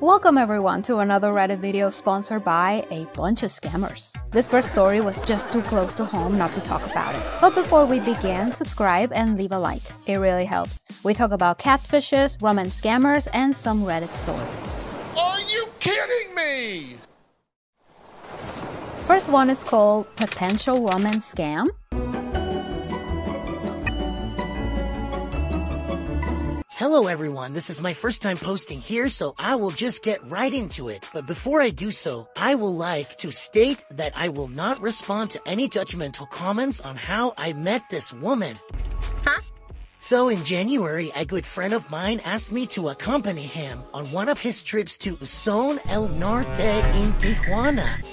Welcome everyone to another Reddit video sponsored by a bunch of scammers. This first story was just too close to home not to talk about it. But before we begin, subscribe and leave a like. It really helps. We talk about catfishes, romance scammers, and some Reddit stories. Are you kidding me? First one is called Potential Romance Scam. Hello everyone, this is my first time posting here, so I will just get right into it. But before I do so, I will like to state that I will not respond to any judgmental comments on how I met this woman. Huh? So in January, a good friend of mine asked me to accompany him on one of his trips to Zone El Norte in Tijuana.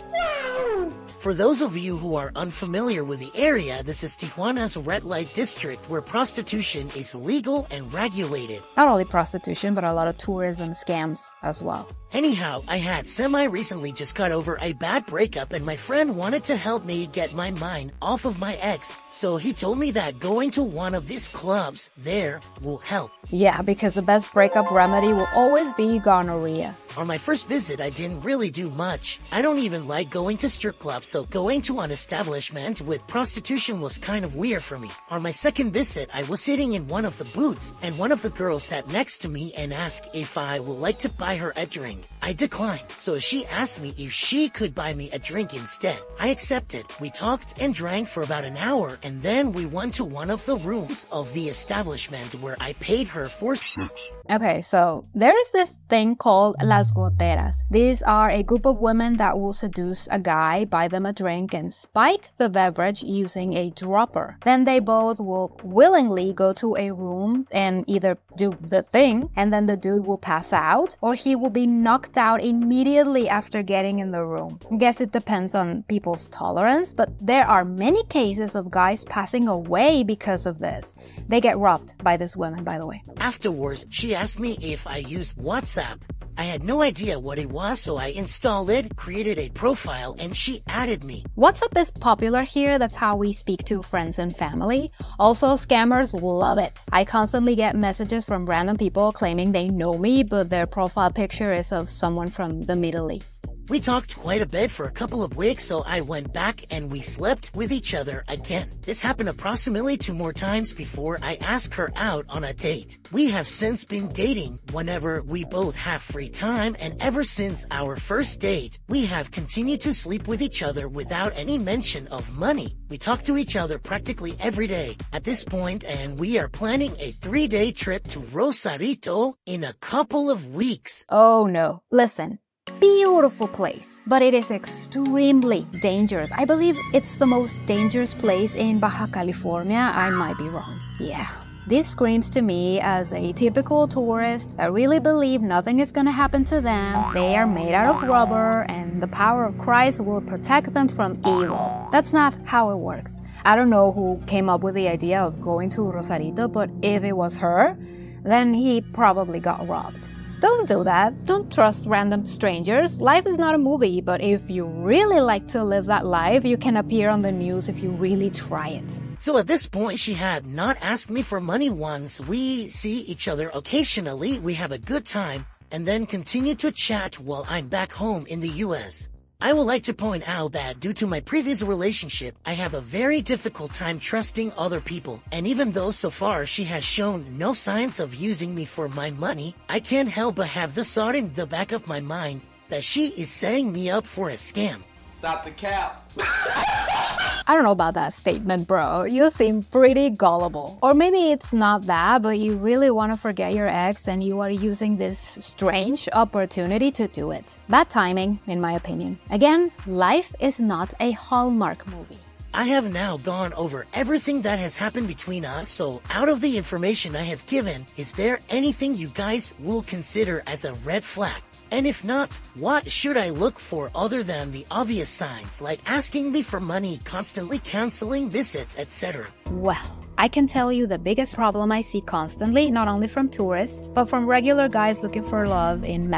For those of you who are unfamiliar with the area, this is Tijuana's red light district where prostitution is legal and regulated. Not only prostitution, but a lot of tourism scams as well. Anyhow, I had recently just got over a bad breakup and my friend wanted to help me get my mind off of my ex. So he told me that going to one of these clubs there will help. Yeah, because the best breakup remedy will always be gonorrhea. On my first visit, I didn't really do much. I don't even like going to strip clubs, so going to an establishment with prostitution was kind of weird for me. On my second visit, I was sitting in one of the booths, and one of the girls sat next to me and asked if I would like to buy her a drink. I declined, so she asked me if she could buy me a drink instead. I accepted. We talked and drank for about an hour, and then we went to one of the rooms of the establishment where I paid her for sex. Okay, so there is this thing called las goteras. These are a group of women that will seduce a guy, buy them a drink, and spike the beverage using a dropper. Then they both will willingly go to a room and either do the thing, and then the dude will pass out, or he will be knocked out immediately after getting in the room. I guess it depends on people's tolerance, but there are many cases of guys passing away because of this. They get robbed by these women, by the way. Afterwards, she asked me if I use WhatsApp. I had no idea what it was, so I installed it, created a profile, and she added me. WhatsApp is popular here. That's how we speak to friends and family. Also, scammers love it. I constantly get messages from random people claiming they know me, but their profile picture is of someone from the Middle East. We talked quite a bit for a couple of weeks, so I went back and we slept with each other again. This happened approximately 2 more times before I asked her out on a date. We have since been dating whenever we both have free time, and ever since our first date, we have continued to sleep with each other without any mention of money. We talk to each other practically every day at this point, and we are planning a 3-day trip to Rosarito in a couple of weeks. Oh no. Listen. Beautiful place, but it is extremely dangerous. I believe it's the most dangerous place in Baja California. I might be wrong. Yeah. This screams to me as a typical tourist that really believe nothing is gonna happen to them. They are made out of rubber and the power of Christ will protect them from evil. That's not how it works. I don't know who came up with the idea of going to Rosarito, but if it was her, then he probably got robbed. Don't do that. Don't trust random strangers. Life is not a movie, but if you really like to live that life, you can appear on the news if you really try it. So at this point, she had not asked me for money once. We see each other occasionally, we have a good time, and then continue to chat while I'm back home in the US. I would like to point out that due to my previous relationship, I have a very difficult time trusting other people. And even though so far she has shown no signs of using me for my money, I can't help but have the thought in the back of my mind that she is setting me up for a scam. Stop the cap. I don't know about that statement, bro. You seem pretty gullible. Or maybe it's not that, but you really want to forget your ex and you are using this strange opportunity to do it. Bad timing, in my opinion. Again, life is not a Hallmark movie. I have now gone over everything that has happened between us, so out of the information I have given, is there anything you guys will consider as a red flag? And if not, what should I look for other than the obvious signs, like asking me for money, constantly canceling visits, etc.? Well, I can tell you the biggest problem I see constantly, not only from tourists, but from regular guys looking for love in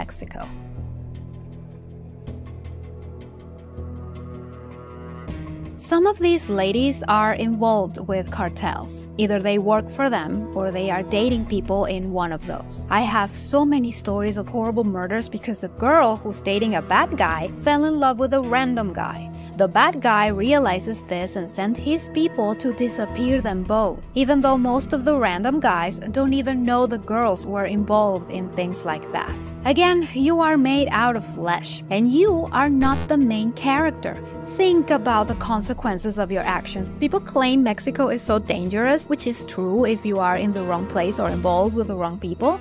Some of these ladies are involved with cartels. Either they work for them or they are dating people in one of those. I have so many stories of horrible murders because the girl who's dating a bad guy fell in love with a random guy. The bad guy realizes this and sent his people to disappear them both, even though most of the random guys don't even know the girls were involved in things like that. Again, you are made out of flesh, and you are not the main character. Think about the consequences of your actions. People claim Mexico is so dangerous, which is true if you are in the wrong place or involved with the wrong people.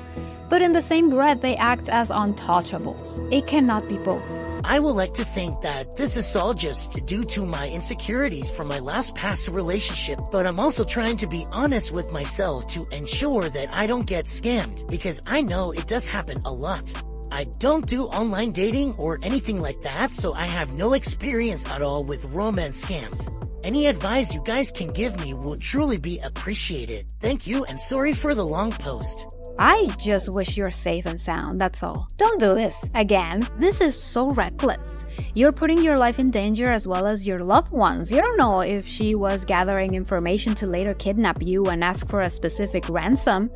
But in the same breath, they act as untouchables. It cannot be both. I would like to think that this is all just due to my insecurities from my last past relationship, but I'm also trying to be honest with myself to ensure that I don't get scammed, because I know it does happen a lot. I don't do online dating or anything like that, so I have no experience at all with romance scams. Any advice you guys can give me will truly be appreciated. Thank you, and sorry for the long post. I just wish you're safe and sound, that's all. Don't do this again. This is so reckless. You're putting your life in danger as well as your loved ones. You don't know if she was gathering information to later kidnap you and ask for a specific ransom.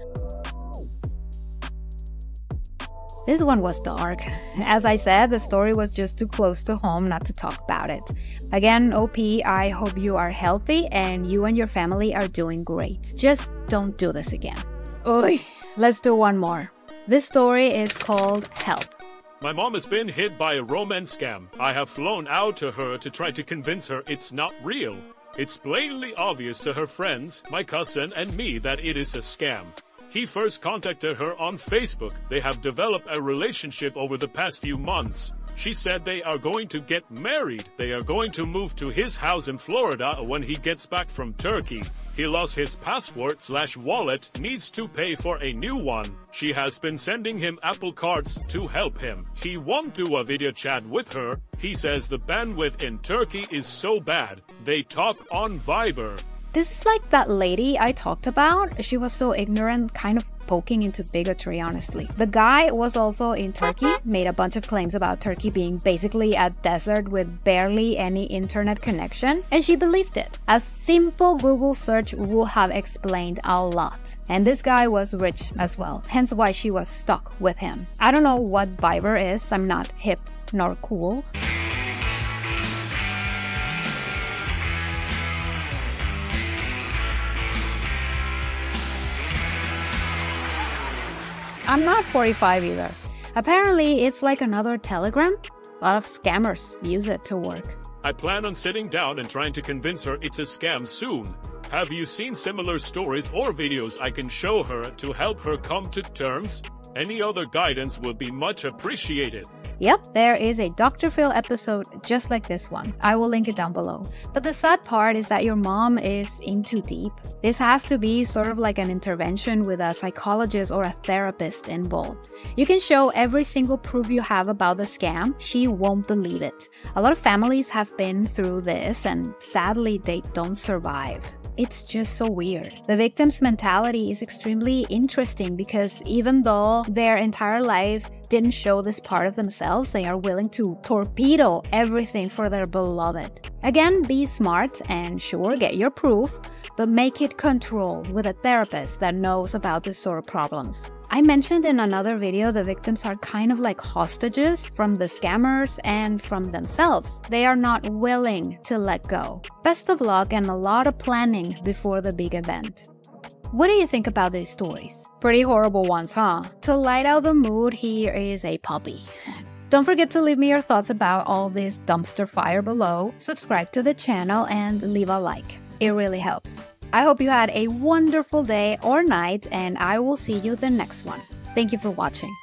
This one was dark. As I said, the story was just too close to home not to talk about it. Again, OP, I hope you are healthy and you and your family are doing great. Just don't do this again. Oy. Let's do one more. This story is called Help. My mom has been hit by a romance scam. I have flown out to her to try to convince her it's not real. It's blatantly obvious to her friends, my cousin, and me that it is a scam. He first contacted her on Facebook. They have developed a relationship over the past few months. She said they are going to get married. They are going to move to his house in Florida when he gets back from Turkey. He lost his passport/wallet, needs to pay for a new one. She has been sending him Apple cards to help him. He won't do a video chat with her. He says the bandwidth in Turkey is so bad. They talk on Viber. This is like that lady I talked about. She was so ignorant, kind of poking into bigotry, honestly. The guy was also in Turkey, made a bunch of claims about Turkey being basically a desert with barely any internet connection, and she believed it. A simple Google search would have explained a lot. And this guy was rich as well, hence why she was stuck with him. I don't know what Viber is, I'm not hip nor cool. I'm not 45 either. Apparently, it's like another Telegram. A lot of scammers use it to work. I plan on sitting down and trying to convince her it's a scam soon. Have you seen similar stories or videos I can show her to help her come to terms? Any other guidance would be much appreciated. Yep, there is a Dr. Phil episode just like this one. I will link it down below. But the sad part is that your mom is in too deep. This has to be sort of like an intervention with a psychologist or a therapist involved. You can show every single proof you have about the scam. She won't believe it. A lot of families have been through this and sadly they don't survive. It's just so weird. The victim's mentality is extremely interesting because even though their entire life didn't show this part of themselves, they are willing to torpedo everything for their beloved. Again, be smart and sure, get your proof, but make it controlled with a therapist that knows about this sort of problems. I mentioned in another video the victims are kind of like hostages from the scammers and from themselves. They are not willing to let go. Best of luck and a lot of planning before the big event. What do you think about these stories? Pretty horrible ones, huh? To light out the mood, here is a puppy. Don't forget to leave me your thoughts about all this dumpster fire below. Subscribe to the channel and leave a like. It really helps. I hope you had a wonderful day or night, and I will see you the next one. Thank you for watching.